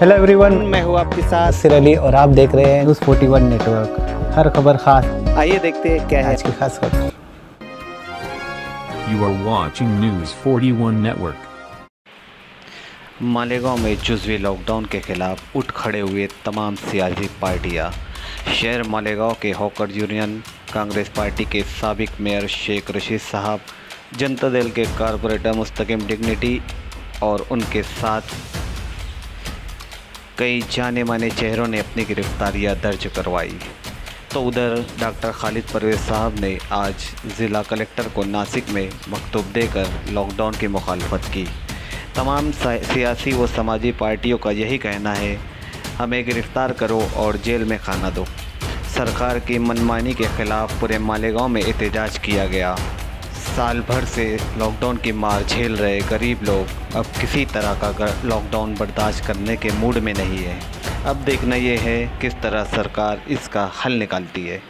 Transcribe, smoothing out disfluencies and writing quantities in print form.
Hello everyone, मैं हूँ आपके साथ सिर अली और आप देख रहे हैं न्यूज़ 41 नेटवर्क। हर खबर खास। आइए देखते हैं क्या है आज की खास खबर। You are watching News 41 Network. Malegaon में जुज़वी लॉकडाउन के खिलाफ उठ खड़े हुए तमाम सियासी पार्टियां। शहर मालेगांव के हॉकर यूनियन, कांग्रेस पार्टी के साबिक मेयर शेख रशीद साहब, जनता दल के कारपोरेटर मुस्तकिम डिग्निटी और उनके साथ कई जाने माने चेहरों ने अपनी गिरफ्तारियां दर्ज करवाई। तो उधर डॉक्टर खालिद परवेज़ साहब ने आज ज़िला कलेक्टर को नासिक में मकतूब देकर लॉकडाउन की मुखालफत की। तमाम सियासी व समाजी पार्टियों का यही कहना है, हमें गिरफ़्तार करो और जेल में खाना दो। सरकार की मनमानी के ख़िलाफ़ पूरे मालेगांव में एहतजाज किया गया। साल भर से लॉकडाउन की मार झेल रहे गरीब लोग अब किसी तरह का लॉकडाउन बर्दाश्त करने के मूड में नहीं है। अब देखना ये है किस तरह सरकार इसका हल निकालती है।